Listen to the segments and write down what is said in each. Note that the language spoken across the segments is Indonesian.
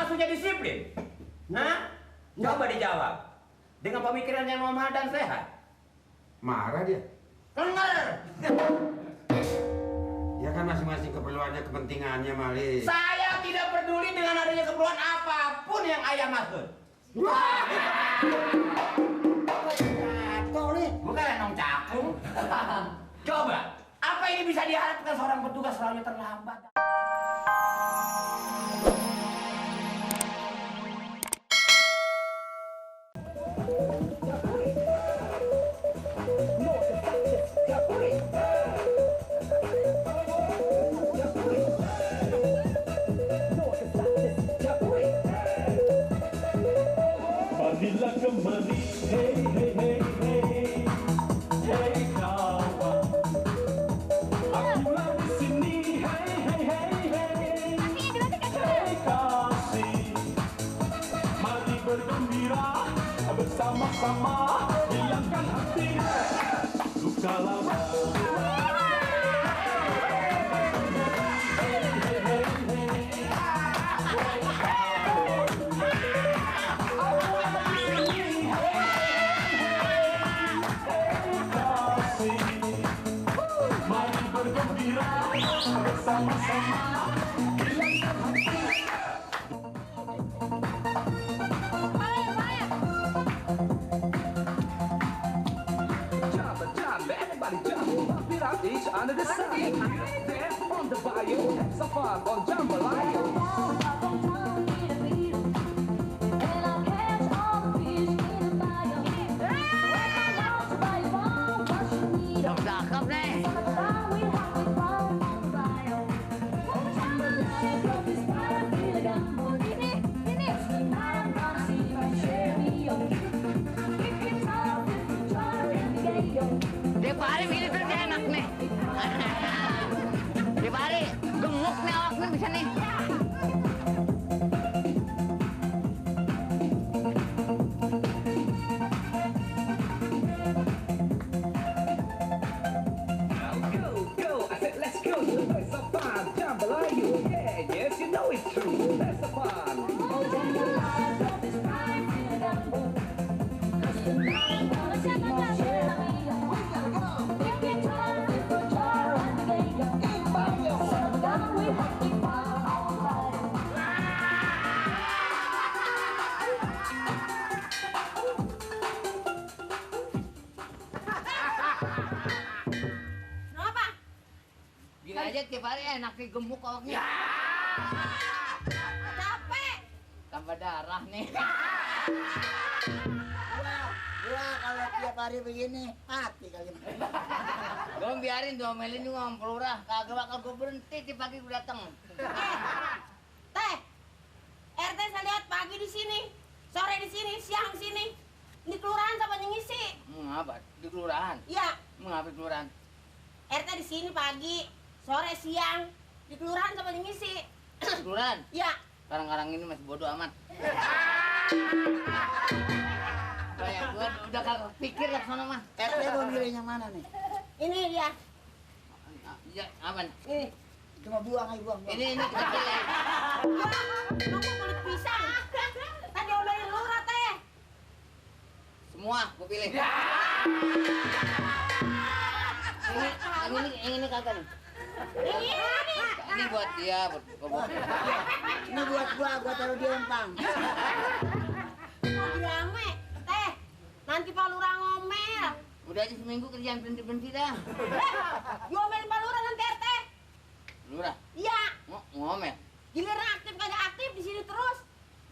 pengasuhnya disiplin? Nah, coba dijawab. Dengan pemikiran yang normal dan sehat. Marah dia? Kenger! Ya kan masing-masing keperluannya, kepentingannya, Mali. Saya tidak peduli dengan adanya keperluan apapun yang ayah maksud. Jatuh nih. Bukan nong cakung. Coba, apa ini bisa diharapkan seorang petugas selalu terlambat? Marilah kembali, hey hey hey hey, hey kawan. Akulah di sini, hey hey hey hey, hey kasih. Mari bergembira bersama-sama, hilangkan hati luka lama. Sama-sama hilangkan hati. Jump, everybody jump, pump it up each under the sun. Dance on the bayou, have some fun on jambalaya. Cakep nih. Dia pari begini terus dia enak nih. Dia pari gemuk nih awaknya bisa nih. Go, I said let's go, let's have fun, jambalaya, yeah, yes, you know it's true, let's have fun. Gini aja tiap hari enak nih gemuk awaknya. Capek. Tambah darah nih. Gua kalau tiap hari begini mati kali. Gue biarin diomelin juga sama pelurah. Kagak bakal gue berhenti tiap pagi gue dateng. Teh. RT saya lihat pagi di sini, sore di sini, siang di sini. Di kelurahan sama ngisi. Apa? Di kelurahan? Iya. Mengapa di kelurahan? RT di sini pagi, sore, siang. Di kelurahan sama ngisi. Di kelurahan? Iya. Sekarang-karang ini masih bodoh amat. Kayak gue udah kagak pikir lah sana mah. RT mau milih yang mana nih? Ini dia. Ya, aman. Ini. Cuma buang aja buang. Ini kecil ya. Kamu kulit pisang. Tadi omelin lurah teh. Semua gue pilih. Ini kagak nih. Ini buat dia, buat Ini buat gua taruh di empang. Mau rame. Teh. Nanti Pak Lurah ngomel. udah aja seminggu kerjaan berhenti dah. Diomelin Pak Lurah nanti RT. Lurah? Iya. Ngomel. Giliran aktif kagak aktif di sini terus.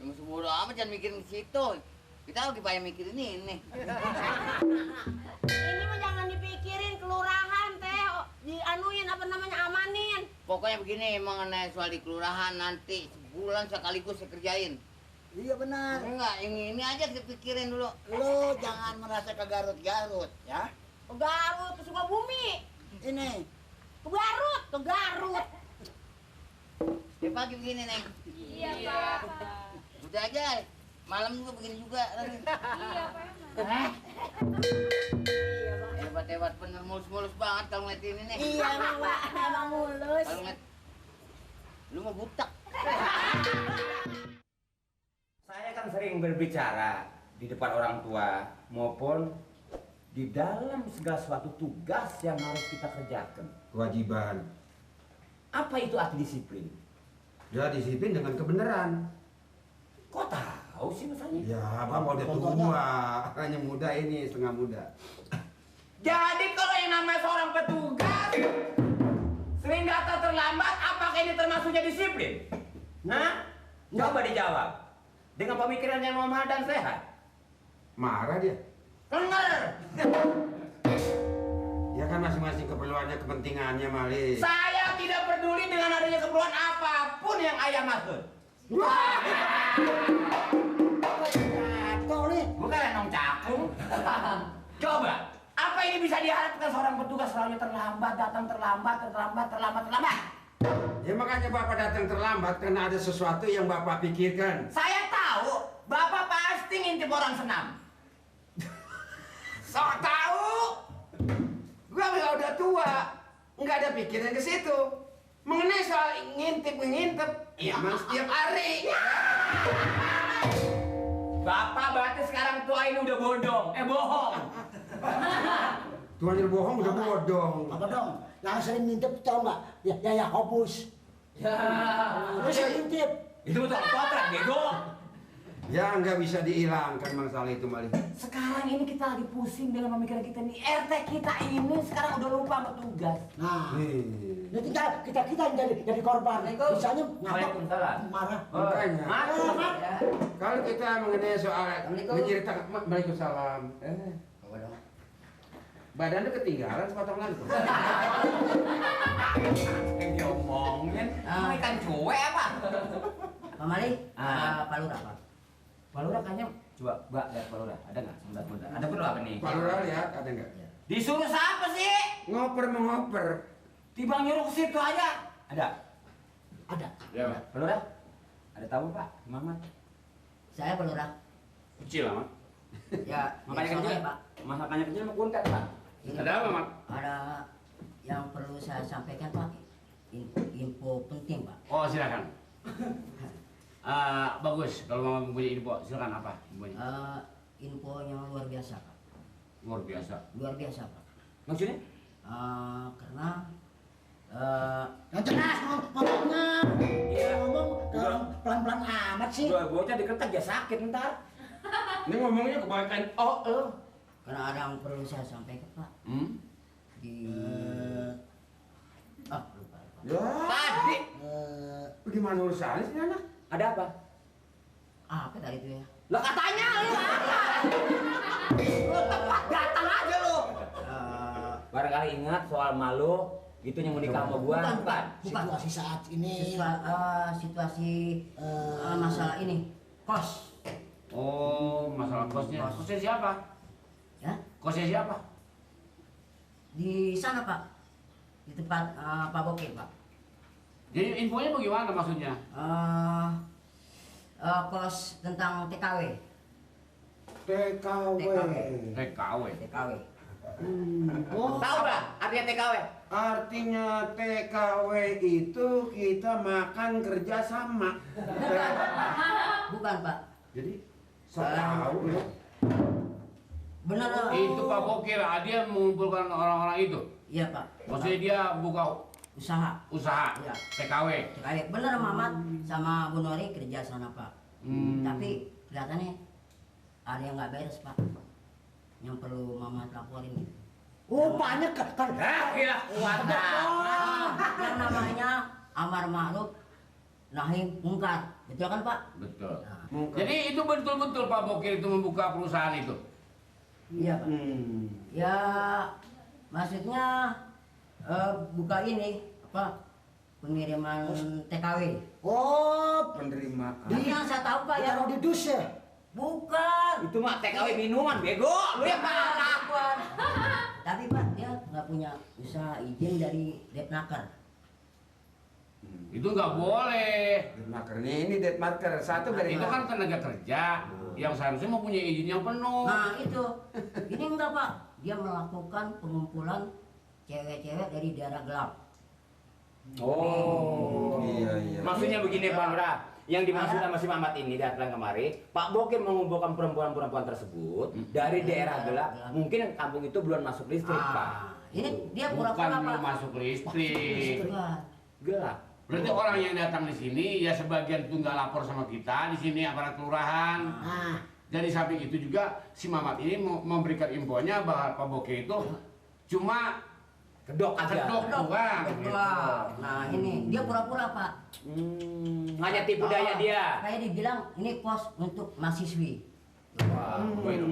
Ya masih bodo amat, jangan mikirin ke situ. Kita lagi payah mikirin ini. Ini mah jangan dipikirin kelurahan teh, dianuin apa namanya amanin. Pokoknya begini, mengenai soal di kelurahan nanti sebulan sekaligus saya kerjain. Iya benar. Enggak, ini aja kita pikirin dulu. Lo jangan merasa ke Garut-Garut ya. Ke Garut, ke Sukabumi. Ini. Ke Garut, ke Garut. Dia pagi begini, Neng. Iya, Pak. Udah aja, malam juga begini juga. Iya, Pak. Hebat-hebat bener, mulus-mulus banget kalau ngeliat ini nih. Iya, emang, Pak. Emang mulus. Kalau ngeliat, lu mau butak. kan sering berbicara di depan orang tua maupun di dalam segala suatu tugas yang harus kita kerjakan. Kewajiban. Apa itu arti disiplin? Ya disiplin dengan kebenaran. Kok tahu sih misalnya? Ya bapak udah tua, hanya muda ini setengah muda. Jadi kalau yang namanya seorang petugas sering datang terlambat, apakah ini termasuknya disiplin? Nah, coba dijawab dengan pemikiran yang normal dan sehat. Marah dia. Bener. Ya kan masing-masing keperluannya, kepentingannya Mali. Saya tidak peduli dengan adanya keperluan apapun yang ayah maksud. Jatuh nih. Bukan nong cakung. Coba, apa ini bisa diharapkan seorang petugas selalu terlambat, datang terlambat? Ya makanya bapak datang terlambat karena ada sesuatu yang bapak pikirkan. Saya tahu, bapak pasti ngintip orang senam. Sok tahu. Gua udah tua, nggak ada pikiran ke situ. Mengenai soal ngintip, ya memang setiap hari. Bapak berarti sekarang tua ini udah bohong. Tuanya bohong udah bodong. Apa dong? Yang sering ngintip tau nggak? Ya Yakobus. Ya, Terus ngintip. itu betul potret bego. Ya nggak bisa dihilangkan masalah itu Mali. Sekarang ini kita lagi pusing dengan pemikiran kita nih. RT kita ini sekarang udah lupa sama tugas. Nah, Nih. ya tinggal kita yang jadi korban. Misalnya Waalaikumsalam. marah. Makanya. Maaf. Kalau kita mengenai soal Assalamualaikum. menceritakan, Waalaikumsalam. Badan lu ketinggalan sepotong lagu. Yang diomongin, ikan cuek apa? Pak Mali, Ah. Pak Lurah, Pak. Palura kayaknya, coba Mbak lihat Palura, ada nggak? Sebentar. Ada perlu apa nih? Pak Lurah lihat ada nggak? Disuruh siapa sih? Ngoper mengoper. Tiba nyuruh ke situ aja. Ada? Ada. Ya Pak. Palura? Ada tamu Pak? Mamat? Saya Pak Lurah. Kecil amat. Ya, Makanya ya, kecil? saya, Pak. Masakannya kecil mau kuntet Pak? Ini, Ada apa, Mak? Ada yang perlu saya sampaikan, Pak. Info penting, Pak. Oh silakan. Bagus kalau mama mempunyai info silakan apa infonya? Info yang luar biasa, Pak. Luar biasa. Luar biasa, Pak. Maksudnya? Karena Yang jelas ngomongnya. Iya. Ngomong pelan-pelan amat sih. Dua bocah diketek ya sakit ntar. Ini ngomongnya kebanyakan karena ada yang perlu saya sampaikan, Pak. Di lupa. Ya. Tadi Bagaimana urusannya sih anak? ada apa? Apa tadi itu ya? Lah katanya lu apa? Lu tepat datang aja lu. Barangkali ingat soal malu itu yang mau nikah sama gua. Bukan. Situasi saat ini. Situasi masalah ini kos. Oh masalah kosnya. Kos. Kosnya siapa? Ya, Kosnya siapa? di sana, Pak. Di tempat Pak Bokir, Pak. Jadi infonya bagaimana maksudnya? Kos tentang TKW. TKW. TKW. TKW. Tahu nggak artinya TKW? Artinya TKW itu kita makan kerja sama. Bukan, Pak. Jadi sok tahu ya. Benar. Itu Pak Bokir, dia mengumpulkan orang-orang itu. Iya, Pak. Maksudnya dia buka Usaha. usaha Iya. TKW. TKW. Benar, Mamat sama Bu Nori kerja sana, Pak. Tapi kelihatannya ada yang nggak beres, Pak. Yang perlu Mamat laporin. Oh banyak kan. Gila kuat Yang namanya amar ma'ruf nahi mungkar. Betul kan, Pak? Betul. Nah, Jadi itu betul-betul Pak Bokir itu membuka perusahaan itu. iya, Pak. Ya maksudnya buka ini apa pengiriman TKW. Oh, Penerimaan. Ini yang saya tahu, Pak, ya. taruh di dus ya. Bukan. Itu mah TKW minuman bego. Lu yang parah. Bukan. Tapi, Pak, dia nggak punya usaha izin dari Depnaker. Itu nggak boleh. Deadmarkernya ini deadmarker satu dari Itu kan tenaga kerja yang seharusnya mempunyai izin yang penuh. Nah, itu. Ini enggak, Pak. Dia melakukan pengumpulan cewek-cewek dari daerah gelap. Oh. Iya. Maksudnya begini Pak Lurah, yang dimaksud sama si Mamat ini datang kemari, Pak Bokim mengumpulkan perempuan-perempuan tersebut dari daerah gelap. Mungkin kampung itu belum masuk listrik, Pak. Ini dia Bukan pura-pura belum Pak. masuk listrik. Gelap. Berarti orang yang datang di sini ya sebagian itu nggak lapor sama kita di sini aparat kelurahan. Nah, Jadi samping itu juga si Mamat ini memberikan infonya bahwa Pak Boke itu cuma Kedok aja. kedok doang. Kedok. Nah ini dia pura-pura Pak. Hanya tipu daya dia. Kayak dibilang ini pos untuk mahasiswi. Wah, itu